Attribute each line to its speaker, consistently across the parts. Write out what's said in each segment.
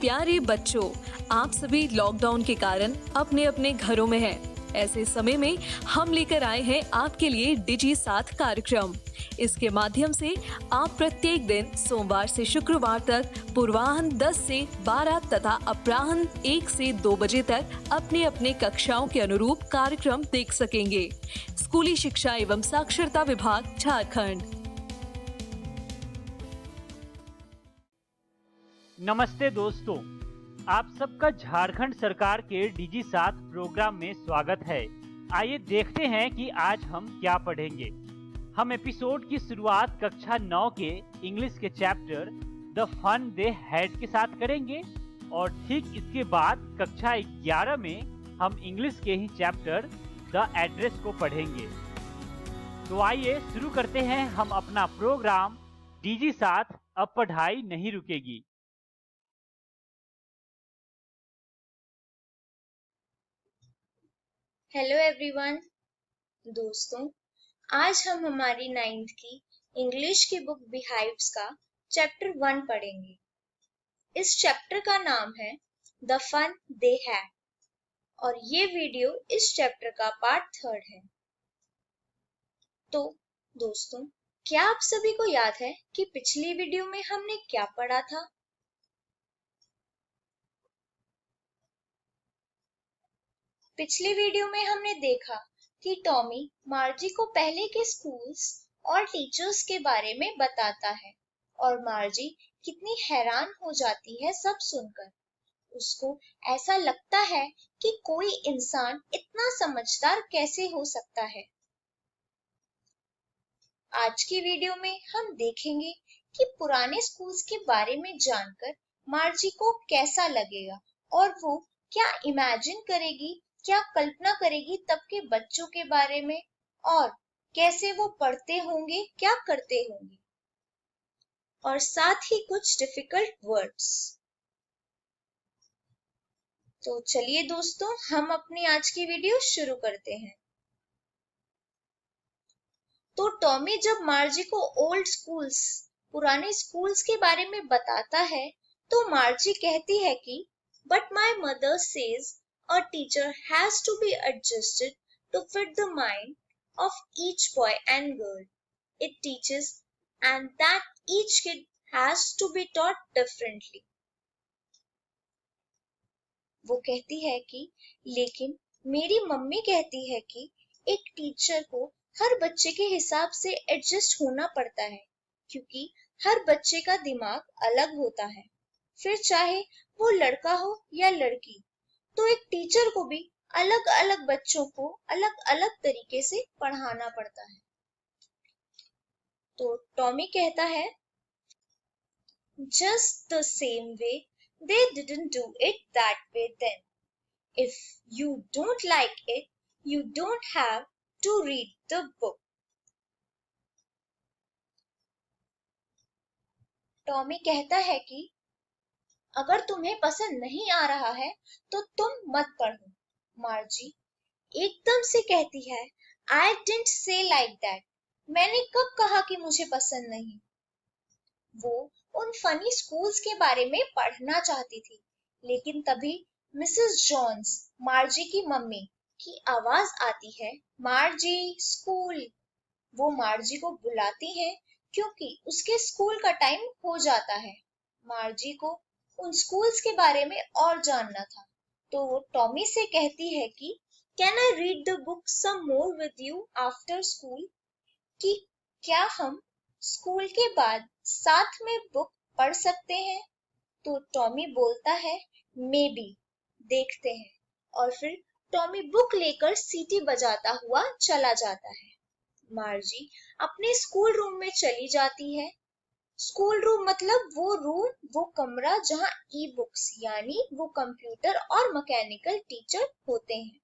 Speaker 1: प्यारे बच्चों, आप सभी लॉकडाउन के कारण अपने अपने घरों में हैं। ऐसे समय में हम लेकर आए हैं आपके लिए डिजी साथ कार्यक्रम। इसके माध्यम से आप प्रत्येक दिन सोमवार से शुक्रवार तक पूर्वाह्न 10 से 12 तथा अपराह्न 1 से 2 बजे तक अपने अपने कक्षाओं के अनुरूप कार्यक्रम देख सकेंगे। स्कूली शिक्षा एवं साक्षरता विभाग, झारखंड।
Speaker 2: नमस्ते दोस्तों, आप सबका झारखंड सरकार के डिजी साथ प्रोग्राम में स्वागत है। आइए देखते हैं कि आज हम क्या पढ़ेंगे। हम एपिसोड की शुरुआत कक्षा 9 के इंग्लिश के chapter the fun they had के साथ करेंगे और ठीक इसके बाद कक्षा 11 में हम इंग्लिश के ही चैप्टर द एड्रेस को पढ़ेंगे। तो आइए शुरू करते हैं हम अपना प्रोग्राम डिजी साथ। अब पढ़ाई नहीं रुकेगी।
Speaker 3: Hello everyone. दोस्तों, आज हम हमारी 9th की इंग्लिश की बुक बिहाइव्स का चैप्टर 1 पढ़ेंगे। इस चैप्टर का नाम है द फन दे हैड और ये वीडियो इस चैप्टर का पार्ट 3 है। तो दोस्तों, क्या आप सभी को याद है कि पिछली वीडियो में हमने क्या पढ़ा था? पिछली वीडियो में हमने देखा कि टॉमी मार्जी को पहले के स्कूल्स और टीचर्स के बारे में बताता है और मार्जी कितनी हैरान हो जाती है सब सुनकर। उसको ऐसा लगता है कि कोई इंसान इतना समझदार कैसे हो सकता है। आज की वीडियो में हम देखेंगे कि पुराने स्कूल्स के बारे में जानकर मार्जी को कैसा लगेगा और वो क्या इमेजिन करेगी, क्या कल्पना करेगी तब के बच्चों के बारे में और कैसे वो पढ़ते होंगे, क्या करते होंगे, और साथ ही कुछ डिफिकल्ट वर्ड्स। तो चलिए दोस्तों, हम अपनी आज की वीडियो शुरू करते हैं। तो टॉमी जब मार्जी को ओल्ड स्कूल्स, पुराने स्कूल्स के बारे में बताता है तो मार्जी कहती है कि but my mother says a teacher has to be adjusted to fit the mind of each boy and girl it teaches and that each kid has to be taught differently. वो कहती है कि लेकिन मेरी मम्मी कहती है कि एक टीचर को हर बच्चे के हिसाब से एडजस्ट होना पड़ता है क्योंकि हर बच्चे का दिमाग अलग होता है। फिर चाहे वो लड़का हो या लड़की, तो एक टीचर को भी अलग अलग बच्चों को अलग अलग तरीके से पढ़ाना पड़ता है। तो टॉमी कहता है just the same way they didn't do it that way then. If you don't like it, you don't have to read the book. Tommy कहता है कि अगर तुम्हें पसंद नहीं आ रहा है तो तुम मत पढ़ो। मार्जी एकदम से कहती है I didn't say like that. मैंने कब कहा कि मुझे पसंद नहीं। वो उन फनी स्कूल्स के बारे में पढ़ना चाहती थी, लेकिन तभी मिसेस जॉन्स, मार्जी की मम्मी, की आवाज आती है, मार्जी स्कूल। वो मार्जी को बुलाती है क्योंकि उसके स्कूल का टाइम हो जाता है। मार्जी को उन स्कूल्स के बारे में और जानना था, तो वो टॉमी से कहती है कि can I read the book some more with you after school, कि क्या हम स्कूल के बाद साथ में बुक पढ़ सकते हैं। तो टॉमी बोलता है मे बी, देखते हैं, और फिर टॉमी बुक लेकर सीटी बजाता हुआ चला जाता है। मार्जी अपने स्कूल रूम में चली जाती है। स्कूल रूम मतलब वो रूम, वो कमरा जहां ई बुक्स यानी वो कंप्यूटर और मैकेनिकल टीचर होते हैं।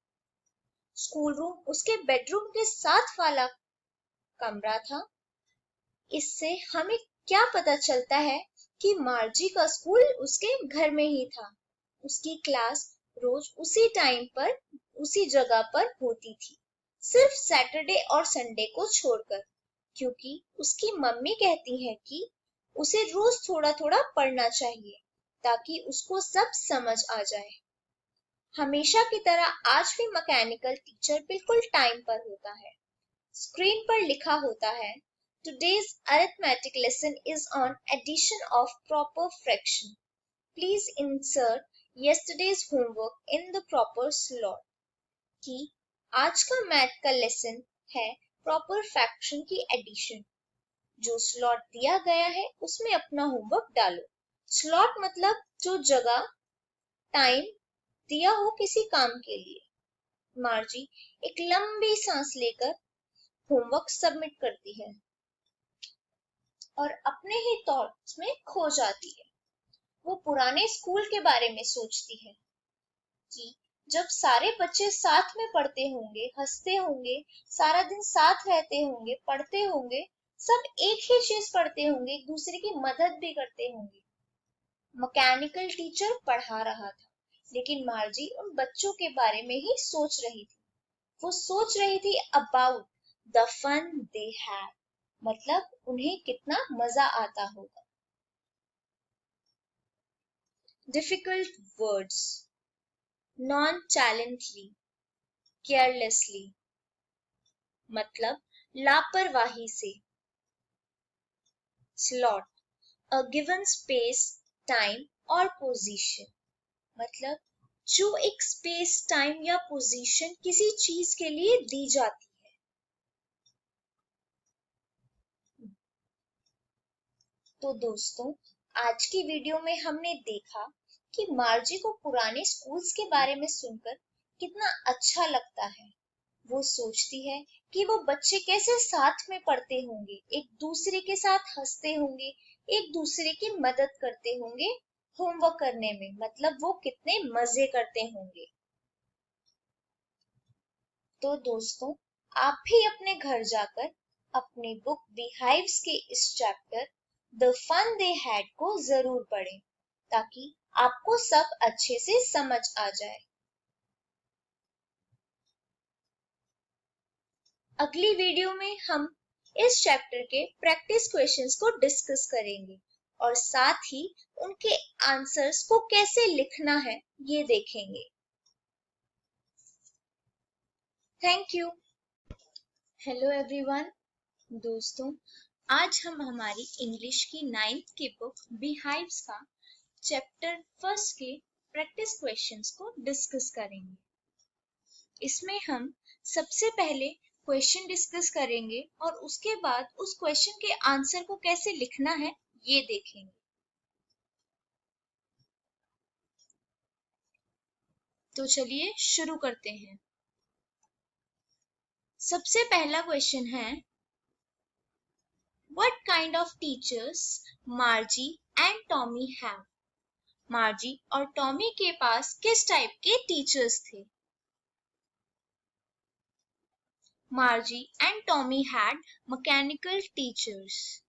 Speaker 3: स्कूल रूम उसके बेडरूम के साथ वाला कमरा था। इससे हमें क्या पता चलता है कि मार्जी का स्कूल उसके घर में ही था। उसकी क्लास रोज उसी टाइम पर उसी जगह पर होती थी, सिर्फ सैटरडे और संडे को छोड़कर, क्योंकि उसकी मम्मी कहती है कि उसे रोज थोड़ा थोड़ा पढ़ना चाहिए ताकि उसको सब समझ आ जाए। हमेशा की तरह आज भी मैकेनिकल टीचर बिल्कुल टाइम पर होता है। स्क्रीन पर लिखा होता है, Today's arithmetic lesson is on addition of proper fraction. Please insert yesterday's homework in the proper slot. कि आज का मैथ का लेसन है प्रॉपर फ्रैक्शन की एडिशन। जो स्लॉट दिया गया है उसमें अपना होमवर्क डालो। स्लॉट मतलब जो जगह टाइम दिया हो किसी काम के लिए। मार्जी एक लंबी सांस लेकर होमवर्क सबमिट करती है और अपने ही थॉट्स में खो जाती है। वो पुराने स्कूल के बारे में सोचती है कि जब सारे बच्चे साथ में पढ़ते होंगे, हंसते होंगे, सारा दिन साथ रहते होंगे, पढ़ते होंगे, सब एक ही चीज पढ़ते होंगे, एक दूसरे की मदद भी करते होंगे। मैकेनिकल टीचर पढ़ा रहा था, लेकिन मार्जी उन बच्चों के बारे में ही सोच रही थी। वो सोच रही थी about the fun they had, मतलब उन्हें कितना मजा आता होगा। डिफिकल्ट वर्ड्स, nonchalantly, carelessly, मतलब लापरवाही से। slot, a given space, time or position, मतलब जो एक स्पेस, टाइम या पोजीशन किसी चीज के लिए दी जाती है। तो दोस्तों, आज की वीडियो में हमने देखा कि मार्जी को पुराने स्कूल्स के बारे में सुनकर कितना अच्छा लगता है। वो सोचती है कि वो बच्चे कैसे साथ में पढ़ते होंगे, एक दूसरे के साथ हंसते होंगे, एक दूसरे की मदद करते होंगे होमवर्क करने में, मतलब वो कितने मजे करते होंगे। तो दोस्तों, आप भी अपने घर जाकर अपनी बुक बीहाइव्स के इस chapter the fun they had को जरूर पढ़ें, ताकि आपको सब अच्छे से समझ आ जाए। अगली वीडियो में हम इस चैप्टर के प्रैक्टिस क्वेश्चंस को डिस्कस करेंगे और साथ ही उनके आंसर्स को कैसे लिखना है ये देखेंगे। Thank you. Hello everyone. दोस्तों, आज हम हमारी इंग्लिश की 9th की बुक बीहाइव्स का चैप्टर 1 के प्रैक्टिस क्वेश्चंस को डिस्कस करेंगे। इसमें हम सबसे पहले क्वेश्चन डिस्कस करेंगे और उसके बाद उस क्वेश्चन के आंसर को कैसे लिखना है ये देखेंगे। तो चलिए शुरू करते हैं। सबसे पहला क्वेश्चन है, What kind of teachers Margie and Tommy have? मार्जी और टॉमी के पास किस टाइप के टीचर्स थे? मार्जी and Tommy had mechanical teachers.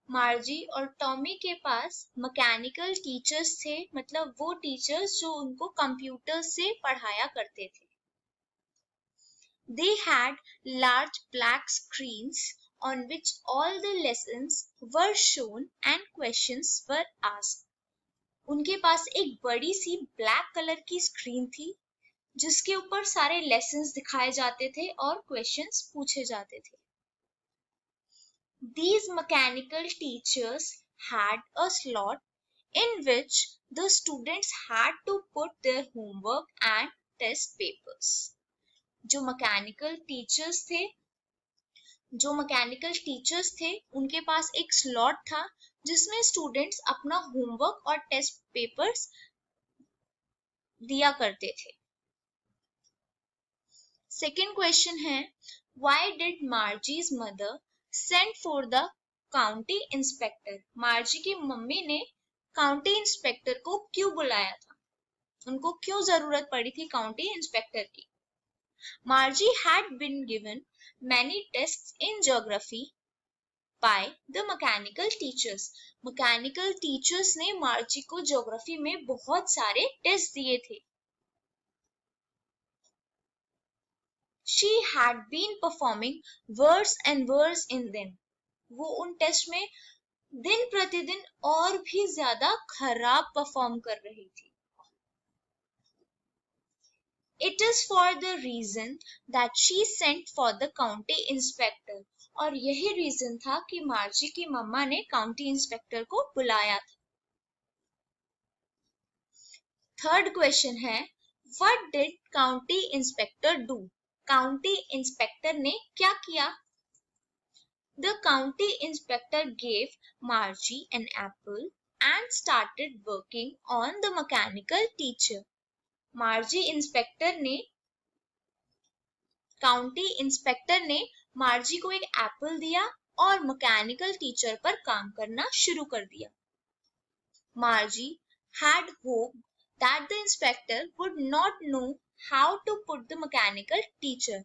Speaker 3: मार्जी और टॉमी के पास मैकेनिकल टीचर्स थे, मतलब वो टीचर्स जो उनको कंप्यूटर से पढ़ाया करते थे। They had large black screens on which all the lessons were shown and questions were asked. उनके पास एक बड़ी सी ब्लैक कलर की स्क्रीन थी जिसके ऊपर सारे लेसन्स दिखाए जाते थे और क्वेश्चंस पूछे जाते थे। These mechanical teachers had a slot in which the students had to put their homework and test papers. जो मैकेनिकल टीचर्स थे उनके पास एक स्लॉट था जिसमें स्टूडेंट्स अपना होमवर्क और टेस्ट पेपर्स दिया करते थे। सेकेंड क्वेश्चन है, why did Margie's mother send for the county inspector? Margie की मम्मी ने काउंटी इंस्पेक्टर को क्यों बुलाया था? उनको क्यों जरूरत पड़ी थी काउंटी इंस्पेक्टर की? Margie had been given many tests in geography by the mechanical teachers. Mechanical teachers ने मार्जी को ज्योग्राफी में बहुत सारे टेस्ट दिए थे। She had been performing worse and worse in them. वो उन टेस्ट में दिन प्रतिदिन और भी ज्यादा खराब परफॉर्म कर रही थी। It is for the reason that she sent for the county inspector. और यही रीजन था कि मार्जी की मम्मा ने काउंटी इंस्पेक्टर को बुलाया था। थर्ड क्वेश्चन है, what did county inspector do? County inspector ने क्या किया? The county inspector gave Margie an apple and started working on the mechanical teacher. County inspector ने मार्जी को एक एप्पल दिया और मैकेनिकल टीचर पर काम करना शुरू कर दिया। मार्जी had hoped that the inspector would not know how to put the mechanical teacher.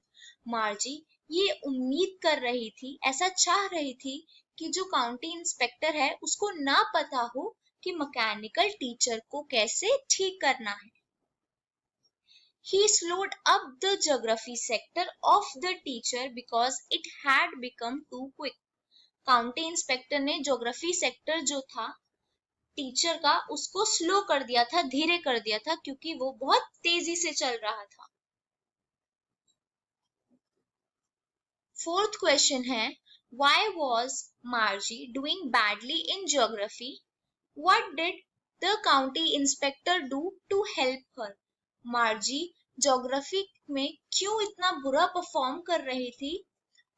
Speaker 3: मार्जी ये उम्मीद कर रही थी, ऐसा चाह रही थी कि जो काउंटी इंस्पेक्टर है उसको ना पता हो कि मैकेनिकल टीचर को कैसे ठीक करना है। He slowed up the geography sector of the teacher because it had become too quick. County inspector ने ज्योग्राफी सेक्टर जो था टीचर का उसको स्लो कर दिया था, धीरे कर दिया था, क्योंकि वो बहुत तेजी से चल रहा था। फोर्थ क्वेश्चन है, why was Margie doing badly in geography? What did the county inspector do to help her? मार्जी geography में क्यों इतना बुरा परफॉर्म कर रही थी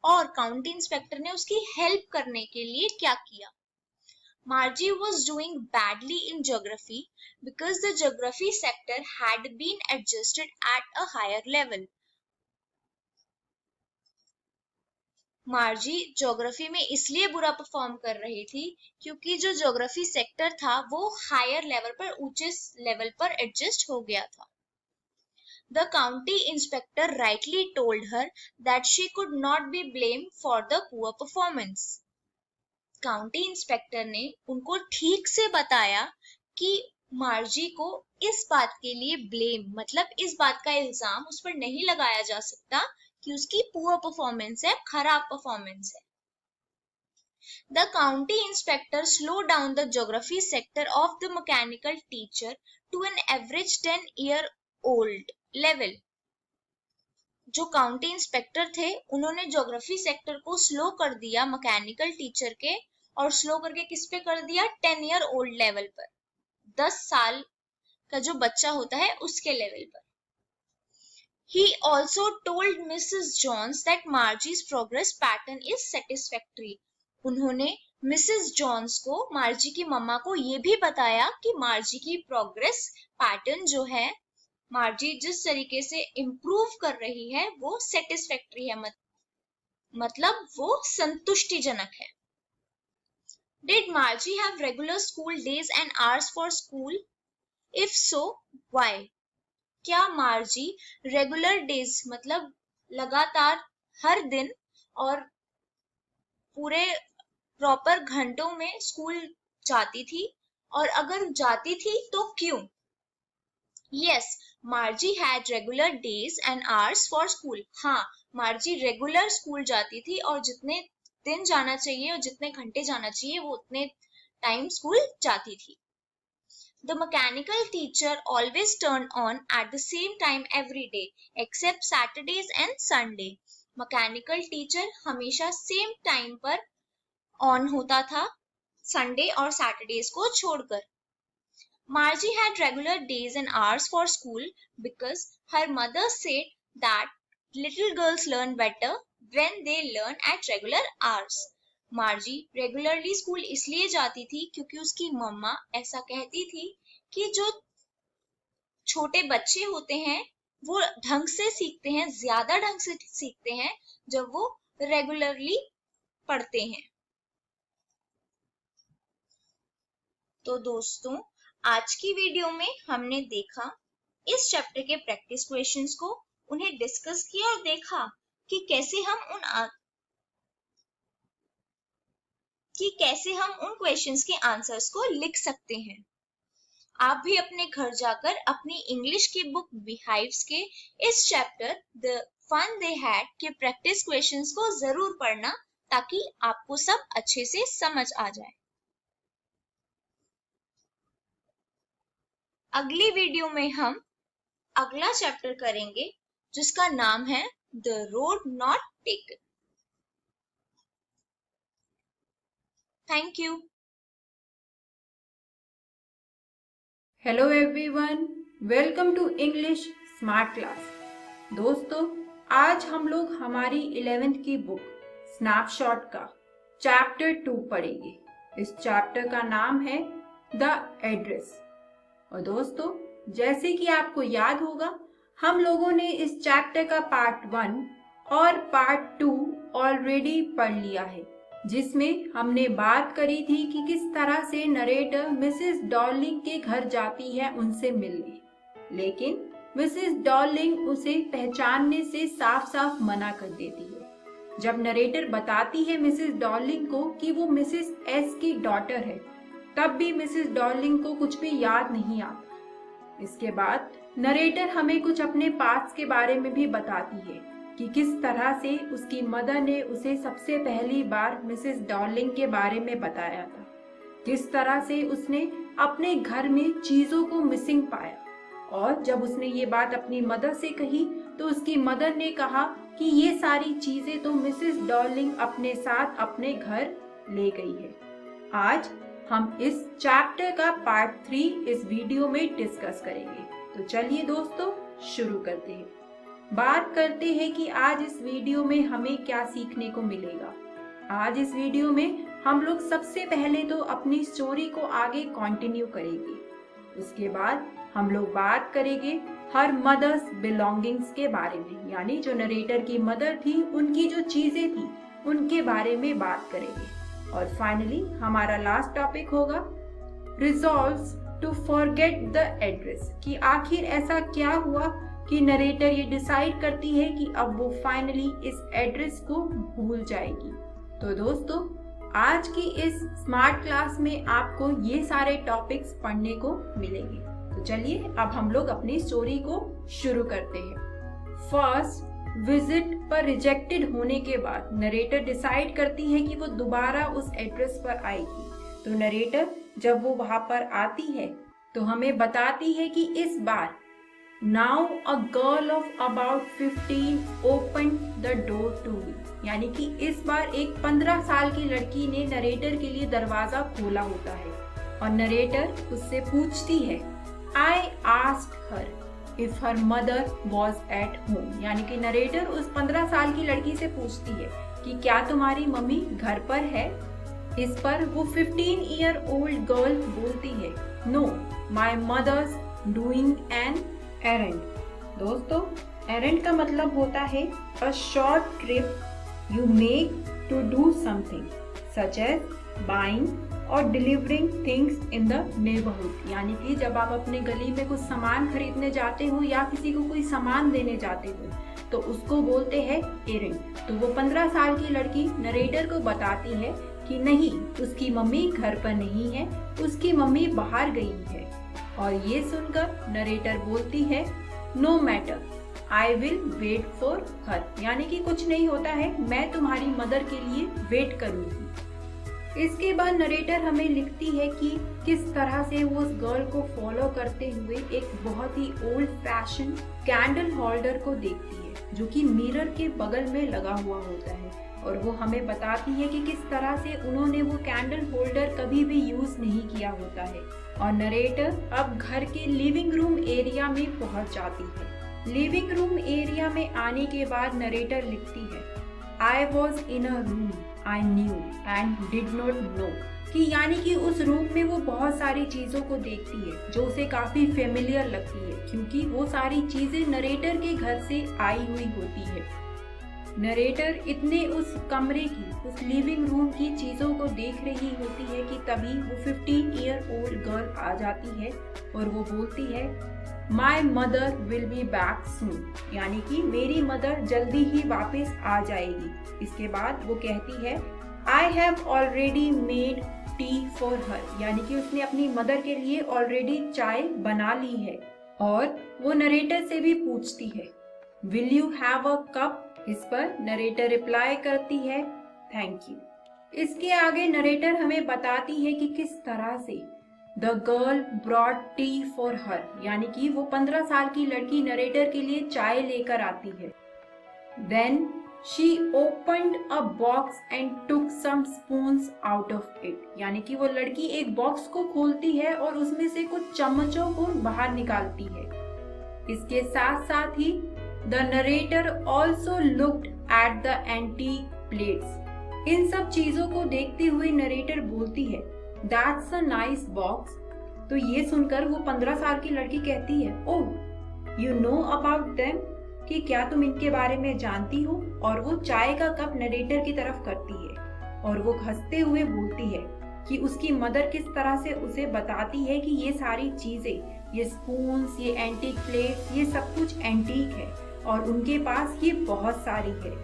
Speaker 3: और काउंटी इंस्पेक्टर ने उसकी हेल्प करने के लिए क्या किया? Margie was doing badly in geography because the geography sector had been adjusted at a higher level. मार्जी geography में इसलिए बुरा परफॉर्म कर रही थी क्योंकि जो ज्योग्राफी सेक्टर था वो हायर लेवल पर, ऊंचे लेवल पर एडजस्ट हो गया था। The county inspector rightly told her that she could not be blamed for the poor performance. County inspector ने उनको ठीक से बताया कि मार्जी को इस बात के लिए ब्लेम, मतलब इस बात का इल्जाम उस पर नहीं लगाया जा सकता कि उसकी पुअर परफॉर्मेंस है, खराब परफॉर्मेंस है। The county inspector slowed down the geography sector of the mechanical teacher to an average 10-year-old level. जो काउंटी इंस्पेक्टर थे उन्होंने ज्योग्राफी सेक्टर को स्लो कर दिया मैकेनिकल टीचर के, और स्लो करके किस पे कर दिया? 10 ईयर ओल्ड लेवल पर, 10 साल का जो बच्चा होता है उसके लेवल पर। He also told Mrs. Jones that Margie's progress pattern is satisfactory. उन्होंने मिसेस जॉन्स को, मार्जी की मम्मा को, ये भी बताया कि मार्जी की प्रोग्रेस पैटर्न जो है, मार्जी जिस तरीके से इम्प्रूव कर रही है वो सेटिस्फैक्टरी है, मतलब वो संतुष्टिजनक है। Did Margie have regular school days and hours for school? If so, why? क्या मार्जी रेगुलर डेज मतलब लगातार हर दिन और पूरे प्रॉपर घंटों में स्कूल जाती थी, और अगर जाती थी तो क्यों? Yes, Margie had regular days and hours for school. हाँ, मार्जी रेगुलर स्कूल जाती थी और जितने दिन जाना चाहिए और जितने घंटे जाना चाहिए वो उतने टाइम स्कूल जाती थी। The mechanical teacher always turned on at the same time every day except Saturdays and Sunday. Mechanical teacher हमेशा सेम टाइम पर ऑन होता था, संडे और सैटरडेज को छोड़कर। Margie had regular days and hours for school because her mother said that little girls learn better when they learn at regular hours. मार्जी regularly school इसलिए जाती थी क्योंकि उसकी मम्मा ऐसा कहती थी कि जो छोटे बच्चे होते हैं वो ढंग से सीखते हैं, ज्यादा ढंग से सीखते हैं जब वो रेगुलरली पढ़ते हैं। तो दोस्तों, आज की वीडियो में हमने देखा इस चैप्टर के प्रैक्टिस क्वेश्चंस को, उन्हें डिस्कस किया और देखा कि कैसे हम उन क्वेश्चंस के आंसर्स को लिख सकते हैं। आप भी अपने घर जाकर अपनी इंग्लिश की बुक बिहाइव्स के इस chapter the fun they had के प्रैक्टिस क्वेश्चंस को जरूर पढ़ना ताकि आपको सब अच्छे से समझ आ जाए। अगली वीडियो में हम अगला चैप्टर करेंगे जिसका नाम है the road not taken. Thank you.
Speaker 4: Hello everyone, welcome to English smart class. दोस्तों, आज हम लोग हमारी 11th की बुक स्नैपशॉट का चैप्टर 2 पढ़ेंगे। इस चैप्टर का नाम है द एड्रेस। और दोस्तों, जैसे कि आपको याद होगा, हम लोगों ने इस चैप्टर का पार्ट 1 और पार्ट 2 ऑलरेडी पढ़ लिया है, जिसमें हमने बात करी थी कि किस तरह से नरेटर मिसेस डॉर्लिंग के घर जाती है उनसे मिलने, लेकिन मिसेस डॉर्लिंग उसे पहचानने से साफ साफ मना कर देती है। जब नरेटर बताती है मिसेस डॉर्लिंग को कि वो मिसेस एस की डॉटर है, तब भी मिसेस डॉर्लिंग को कुछ भी याद नहीं आता। इसके बाद नरेटर हमें कुछ अपने पास्ट के बारे में भी बताती है कि किस तरह से उसकी मदर ने उसे सबसे पहली बार मिसेस डॉर्लिंग के बारे में बताया था, किस तरह से उसने अपने घर में चीजों को मिसिंग पाया, और जब उसने ये बात अपनी मदर से कही तो उसकी मदर ने कहा कि ये सारी चीजें तो मिसेस डॉर्लिंग अपने साथ अपने घर ले गई है। आज हम इस चैप्टर का पार्ट 3 इस वीडियो में डिस्कस करेंगे। तो चलिए दोस्तों, शुरू करते हैं। बात करते हैं कि आज इस वीडियो में हमें क्या सीखने को मिलेगा। आज इस वीडियो में हम लोग सबसे पहले तो अपनी स्टोरी को आगे कंटिन्यू करेंगे। उसके बाद हम लोग बात करेंगे हर मदर्स बिलोंगिंग्स के बारे में, यानी जो नरेटर की मदर थी उनकी जो चीजें थी उनके बारे में बात करेंगे। और फाइनली हमारा लास्ट टॉपिक होगा resolves to forget the address, कि आखिर ऐसा क्या हुआ कि नरेटर ये डिसाइड करती है कि अब वो फाइनली इस एड्रेस को भूल जाएगी। तो दोस्तों, आज की इस स्मार्ट क्लास में आपको ये सारे टॉपिक्स पढ़ने को मिलेंगे। तो चलिए अब हम लोग अपनी स्टोरी को शुरू करते हैं। फर्स्ट विजिट पर रिजेक्टेड होने के बाद नरेटर डिसाइड करती है कि वो दोबारा उस एड्रेस पर आएगी। तो नरेटर जब वो वहां पर आती है तो हमें बताती है कि इस बार now a girl of about 15 open the door to me, यानी कि इस बार एक 15 साल की लड़की ने नरेटर के लिए दरवाजा खोला होता है। और नरेटर उससे पूछती है, I asked her if her mother was at home, यानी कि नरेटर उस 15 साल की लड़की से पूछती है कि क्या तुम्हारी मम्मी घर पर है। इस पर वो 15-year-old गर्ल बोलती है, No, my mother's doing an errand। दोस्तों, errand का मतलब होता है a short trip you make to do something such as buying और delivering things in the neighbourhood, यानी कि जब आप अपने गली में कुछ सामान खरीदने जाते हो या किसी को कोई सामान देने जाते हो तो उसको बोलते हैं एरेंड। तो वो 15 साल की लड़की नरेटर को बताती है कि नहीं, उसकी मम्मी घर पर नहीं है, उसकी मम्मी बाहर गई है। और ये सुनकर नरेटर बोलती है, no matter, I will wait for her, यानी कि कुछ नहीं होता है, मैं तुम्हारी मदर के लिए वेट करूंगी। इसके बाद नरेटर हमें लिखती है कि किस तरह से वो उस गर्ल को फॉलो करते हुए एक बहुत ही ओल्ड फैशन कैंडल होल्डर को देखती है, जो कि मिरर के बगल में लगा हुआ होता है। और वो हमें बताती है कि किस तरह से उन्होंने वो कैंडल होल्डर कभी भी यूज नहीं किया होता है। और नरेटर अब घर के लिविंग रूम एरिया में पहुंच जाती है। लिविंग रूम एरिया में आने के बाद नरेटर लिखती है, I was in a room I knew and did not know, कि यानी कि उस रूम में वो बहुत सारी चीजों को देखती है जो उसे काफी फेमिलियर लगती है, क्योंकि वो सारी चीजें नरेटर के घर से आई हुई होती है। नरेटर इतने उस कमरे की, उस लिविंग रूम की चीजों को देख रही होती है कि तभी वो 15-year-old गर्ल आ जाती है और वो बोलती है, my mother will be back soon, यानी कि मेरी मदर जल्दी ही वापस आ जाएगी। इसके बाद वो कहती है, I have already made tea for her, यानी कि उसने अपनी मदर के लिए ऑलरेडी चाय बना ली है। और वो नरेटर से भी पूछती है, will you have a cup? इस पर नरेटर रिप्लाई करती है, थैंक यू। इसके आगे नरेटर हमें बताती है कि किस तरह से the girl brought T for her, यानी कि वो 15 साल की लड़की नरेटर के लिए चाय लेकर आती है। Then she opened a box and took some spoons out of it, यानी कि वो लड़की एक बॉक्स को खोलती है और उसमें से कुछ चम्मचों को बाहर निकालती है। इसके साथ साथ ही the narrator also looked at the antique plates. इन सब चीजों को देखते हुए नरेटर बोलती है दैट्स अ नाइस बॉक्स। तो ये सुनकर वो 15 साल की लड़की कहती है oh you know about them, कि क्या तुम इनके बारे में जानती हो। और वो चाय का कप नरेटर की तरफ करती है और वो हंसते हुए बोलती है कि उसकी मदर किस तरह से उसे बताती है कि ये सारी चीजें, ये स्पून्स, ये एंटीक प्लेट्स, ये सब कुछ एंटीक है और उनके पास ये बहुत सारी है।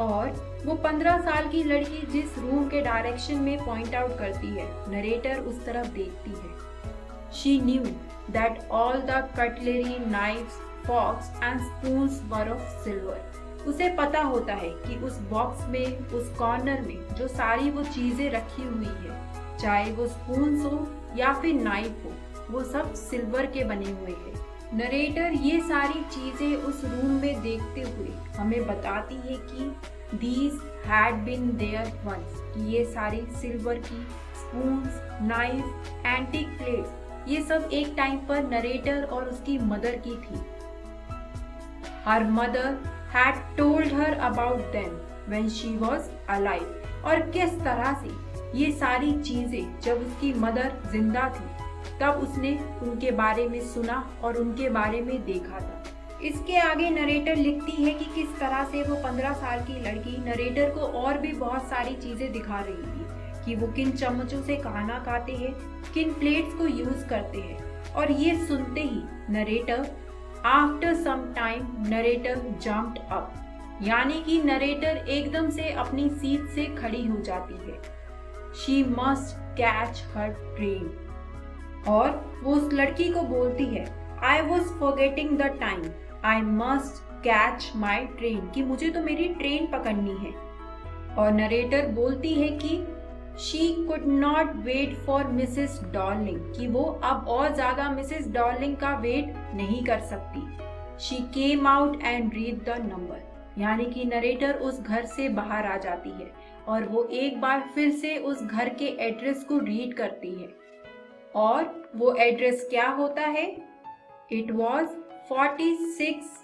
Speaker 4: और वो 15 साल की लड़की जिस रूम के डायरेक्शन में पॉइंट आउट करती है, नरेटर उस तरफ देखती है। She knew that all the cutlery, knives, forks and spoons were of silver. उसे पता होता है कि उस बॉक्स में, उस कॉर्नर में जो सारी वो चीजें रखी हुई है, चाहे वो स्पून्स हो या फिर नाइफ हो, वो सब सिल्वर के बने हुए हैं। नरेटर ये सारी चीजें उस रूम में देखते हुए हमें बताती है कि these had been there once, कि ये सारी सिल्वर की स्पून्स, नाइफ, एंटीक प्लेट्स, ये सब एक टाइम पर नरेटर और उसकी मदर की थी। Her mother had told her about them when she was alive, और किस तरह से ये सारी चीजें जब उसकी मदर जिंदा थी तब उसने उनके बारे में सुना और उनके बारे में देखा था। इसके आगे नरेटर लिखती है कि किस तरह से वो 15 साल की लड़की नरेटर को और भी बहुत सारी चीजें दिखा रही थी कि वो किन चम्मचों से खाना खाते हैं, किन प्लेट्स को यूज करते हैं। और ये सुनते ही narrator after some time narrator jumped up, यानी कि नरेटर एकदम से अपनी सीट से खड़ी हो जाती है। She must catch her train, और वो उस लड़की को बोलती है I was forgetting the time, I must catch my train, कि मुझे तो मेरी ट्रेन पकड़नी है। और नरेटर बोलती है कि she could not wait for Mrs Darling, कि वो अब और ज्यादा मिसेस डार्लिंग का वेट नहीं कर सकती। She came out and read the number, यानी कि नरेटर उस घर से बाहर आ जाती है और वो एक बार फिर से उस घर के एड्रेस को रीड करती है। और वो एड्रेस क्या होता है? It was 46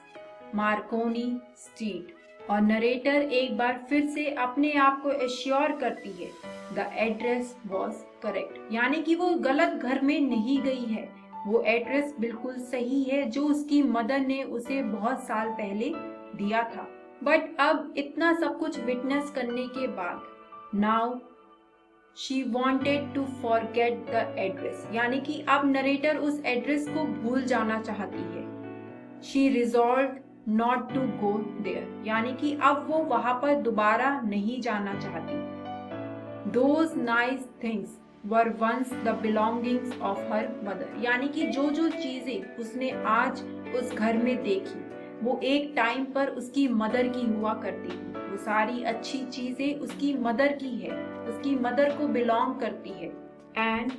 Speaker 4: Markovnikov street. और नरेटर एक बार फिर से अपने आप को एश्योर करती है द एड्रेस वॉज करेक्ट, यानी कि वो गलत घर में नहीं गई है, वो एड्रेस बिल्कुल सही है जो उसकी मदर ने उसे बहुत साल पहले दिया था। बट अब इतना सब कुछ विटनेस करने के बाद now she wanted to forget the address, यानी कि अब नरेटर उस एड्रेस को भूल जाना चाहती है। She resolve not to go there, यानी कि अब वो वहां पर दोबारा नहीं जाना चाहती। Those nice things were once the belongings of her mother, यानी कि जो जो चीजें उसने आज उस घर में देखी वो एक टाइम पर उसकी मदर की हुआ करती थी। वो सारी अच्छी चीजें उसकी मदर की है, उसकी मदर को बिलोंग करती है। And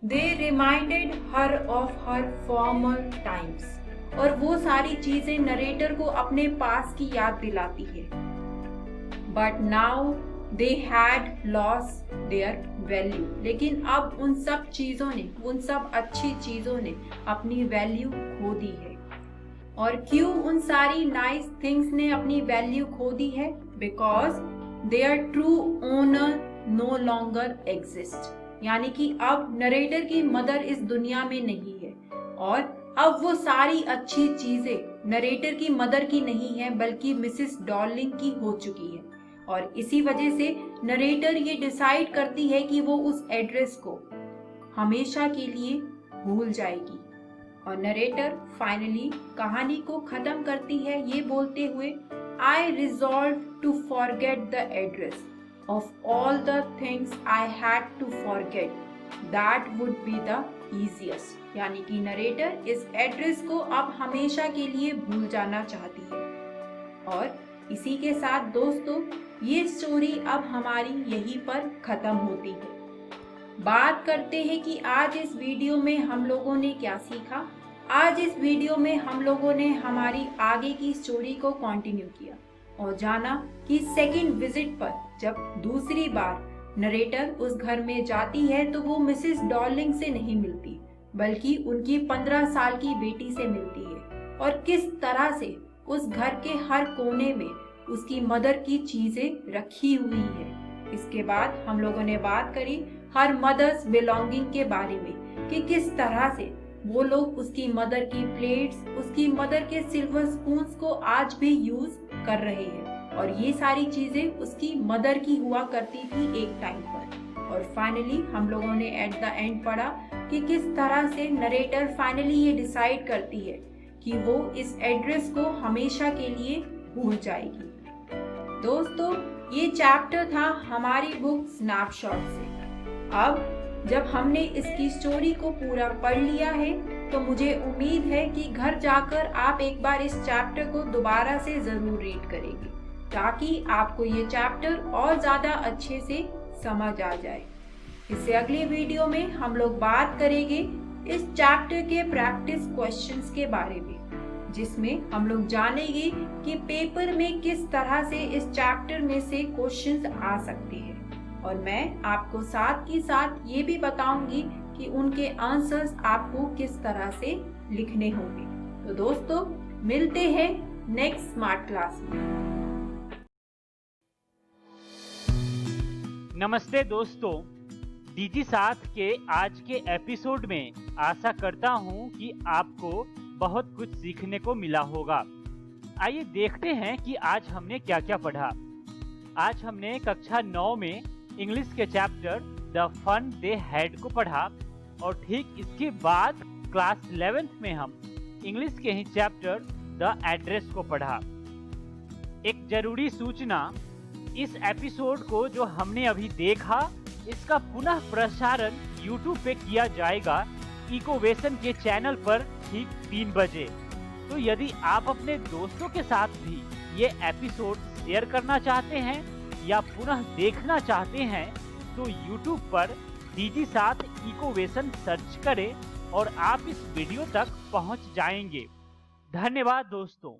Speaker 4: they reminded her of her farmer times, और वो सारी चीजें नरेटर को अपने पास की याद दिलाती है। But now they had lost their value, लेकिन अब उन सब चीजों ने, उन सब अच्छी चीजों ने अपनी वैल्यू खो दी है। और क्यों उन सारी नाइस थिंग्स ने अपनी वैल्यू खो दी है? Because their true owner no longer exist, यानी कि अब नरेटर की मदर इस दुनिया में नहीं है और अब वो सारी अच्छी चीजें नरेटर की मदर की नहीं है बल्कि मिसेस डार्लिंग की हो चुकी है। और इसी वजह से नरेटर ये डिसाइड करती है कि वो उस एड्रेस को हमेशा के लिए भूल जाएगी। और नरेटर फाइनली कहानी को खत्म करती है ये बोलते हुए I resolve to forget the address of all the things I had to forget, that would be the easiest, यानी कि नरेटर इस एड्रेस को अब हमेशा के लिए भूल जाना चाहती है। और इसी के साथ दोस्तों ये स्टोरी अब हमारी यहीं पर खत्म होती है। बात करते हैं कि आज इस वीडियो में हम लोगों ने क्या सीखा। आज इस वीडियो में हम लोगों ने हमारी आगे की स्टोरी को कंटिन्यू किया और जाना कि सेकंड विजिट पर जब दूसरी बार नरेटर उस घर में जाती है तो वो मिसेस डॉर्लिंग से नहीं मिलती बल्कि उनकी 15 साल की बेटी से मिलती है और किस तरह से उस घर के हर कोने में उसकी मदर की चीजें रखी हुई है। इसके बाद हम लोगों ने बात करी हर मदर्स बिलोंगिंग के बारे में कि किस तरह से वो लोग उसकी मदर की प्लेट्स, उसकी मदर के सिल्वर स्पून्स को आज भी यूज कर रहे हैं और ये सारी चीजें उसकी मदर की हुआ करती थी एक टाइम पर। और फाइनली हम लोगों ने एट द एंड पढ़ा कि किस तरह से नरेटर फाइनली ये डिसाइड करती है कि वो इस एड्रेस को हमेशा के लिए भूल जाएगी। दोस्तों, ये चैप्टर था हमारी बुक स्नैपशॉट से। अब जब हमने इसकी स्टोरी को पूरा पढ़ लिया है तो मुझे उम्मीद है कि घर जाकर आप एक बार इस चैप्टर को दोबारा से जरूर रीड करेंगे ताकि आपको ये चैप्टर और ज्यादा अच्छे से समझ आ जाए। इससे अगली वीडियो में हम लोग बात करेंगे इस चैप्टर के प्रैक्टिस क्वेश्चंस के बारे में, जिसमें हम लोग जानेंगे कि पेपर में किस तरह से इस चैप्टर में से क्वेश्चंस आ सकते हैं और मैं आपको साथ ही साथ ये भी बताऊंगी कि उनके आंसर्स आपको किस तरह से लिखने होंगे। तो दोस्तों, मिलते हैं नेक्स्ट स्मार्ट क्लास में।
Speaker 2: नमस्ते दोस्तों, डीजी साथ के आज के एपिसोड में आशा करता हूं कि आपको बहुत कुछ सीखने को मिला होगा। आइए देखते हैं कि आज हमने क्या क्या पढ़ा। आज हमने कक्षा 9 में इंग्लिश के chapter the fun they had को पढ़ा और ठीक इसके बाद क्लास 11th में हम इंग्लिश के ही चैप्टर द एड्रेस को पढ़ा। एक जरूरी सूचना, इस एपिसोड को जो हमने अभी देखा इसका पुनः प्रसारण YouTube पे किया जाएगा इकोवेशन के चैनल पर ठीक 3 बजे। तो यदि आप अपने दोस्तों के साथ भी ये एपिसोड शेयर करना चाहते हैं या पुनः देखना चाहते हैं तो YouTube पर डीजी साथ इकोवेशन सर्च करें और आप इस वीडियो तक पहुंच जाएंगे। धन्यवाद दोस्तों।